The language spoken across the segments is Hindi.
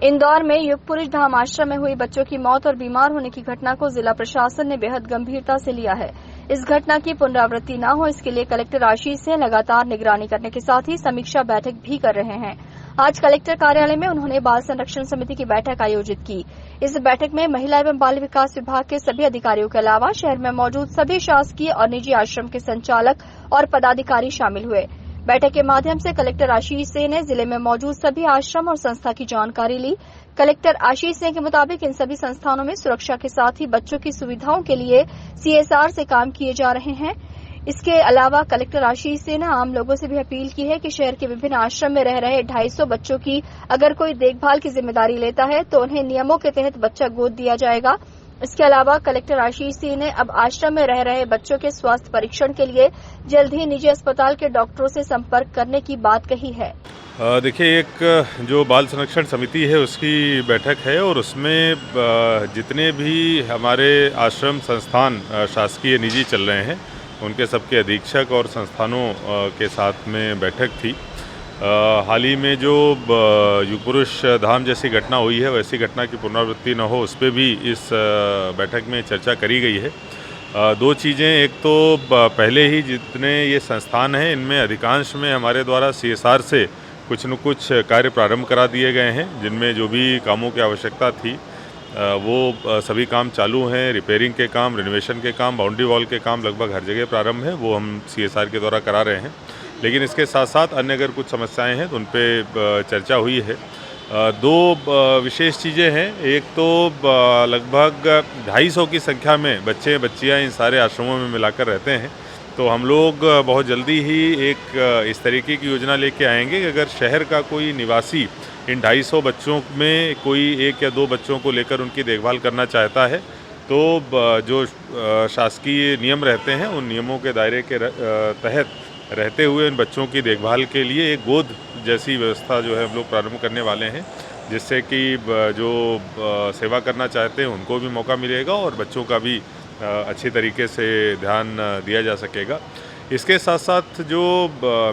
इंदौर में युग पुरुष धाम आश्रम में हुई बच्चों की मौत और बीमार होने की घटना को जिला प्रशासन ने बेहद गंभीरता से लिया है। इस घटना की पुनरावृत्ति न हो, इसके लिए कलेक्टर आशीष सिंह लगातार निगरानी करने के साथ ही समीक्षा बैठक भी कर रहे हैं। आज कलेक्टर कार्यालय में उन्होंने बाल संरक्षण समिति की बैठक आयोजित की। इस बैठक में महिला एवं बाल विकास विभाग के सभी अधिकारियों के अलावा शहर में मौजूद सभी शासकीय और निजी आश्रम के संचालक और पदाधिकारी शामिल हुए। बैठक के माध्यम से कलेक्टर आशीष सिंह ने जिले में मौजूद सभी आश्रम और संस्था की जानकारी ली। कलेक्टर आशीष सिंह के मुताबिक इन सभी संस्थानों में सुरक्षा के साथ ही बच्चों की सुविधाओं के लिए CSR से काम किए जा रहे हैं। इसके अलावा कलेक्टर आशीष सिंह ने आम लोगों से भी अपील की है कि शहर के विभिन्न आश्रम में रह रहे 250 बच्चों की अगर कोई देखभाल की जिम्मेदारी लेता है तो उन्हें नियमों के तहत बच्चा गोद दिया जाएगा। इसके अलावा कलेक्टर आशीष सिंह ने अब आश्रम में रह रहे बच्चों के स्वास्थ्य परीक्षण के लिए जल्द ही निजी अस्पताल के डॉक्टरों से संपर्क करने की बात कही है। देखिए, एक जो बाल संरक्षण समिति है उसकी बैठक है और उसमें जितने भी हमारे आश्रम संस्थान शासकीय निजी चल रहे हैं उनके सबके अधीक्षक और संस्थानों के साथ में बैठक थी। हाल ही में जो युग पुरुष धाम जैसी घटना हुई है वैसी घटना की पुनरावृत्ति न हो उस पर भी इस बैठक में चर्चा करी गई है। दो चीज़ें, एक तो पहले ही जितने ये संस्थान हैं इनमें अधिकांश में हमारे द्वारा CSR से कुछ न कुछ कार्य प्रारंभ करा दिए गए हैं, जिनमें जो भी कामों की आवश्यकता थी वो सभी काम चालू हैं। रिपेयरिंग के काम, रिनोवेशन के काम, बाउंड्री वॉल के काम लगभग हर जगह प्रारंभ है, वो हम CSR के द्वारा करा रहे हैं। लेकिन इसके साथ साथ अन्य अगर कुछ समस्याएं हैं तो उन पे चर्चा हुई है। दो विशेश चीज़ें हैं। एक तो लगभग 250 की संख्या में बच्चे बच्चियां इन सारे आश्रमों में मिलाकर रहते हैं, तो हम लोग बहुत जल्दी ही एक इस तरीके की योजना लेके आएंगे कि अगर शहर का कोई निवासी इन 250 बच्चों में कोई एक या दो बच्चों को लेकर उनकी देखभाल करना चाहता है तो जो शासकीय नियम रहते हैं उन नियमों के दायरे के तहत रहते हुए इन बच्चों की देखभाल के लिए एक गोद जैसी व्यवस्था जो है हम लोग प्रारंभ करने वाले हैं, जिससे कि जो सेवा करना चाहते हैं उनको भी मौका मिलेगा और बच्चों का भी अच्छी तरीके से ध्यान दिया जा सकेगा। इसके साथ साथ जो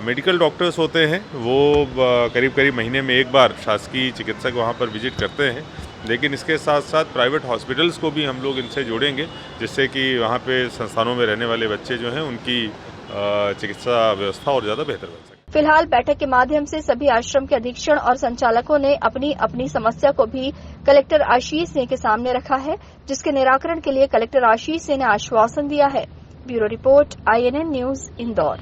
मेडिकल डॉक्टर्स होते हैं वो करीब करीब महीने में एक बार शासकीय चिकित्सक वहाँ पर विजिट करते हैं, लेकिन इसके साथ साथ प्राइवेट हॉस्पिटल्स को भी हम लोग इनसे जोड़ेंगे, जिससे कि वहाँ पे संस्थानों में रहने वाले बच्चे जो हैं उनकी चिकित्सा व्यवस्था और ज़्यादा बेहतर बन सके। फिलहाल बैठक के माध्यम से सभी आश्रम के अधीक्षण और संचालकों ने अपनी अपनी समस्या को भी कलेक्टर आशीष सिंह के सामने रखा है, जिसके निराकरण के लिए कलेक्टर आशीष सिंह ने आश्वासन दिया है। Bureau report, INN news, Indore.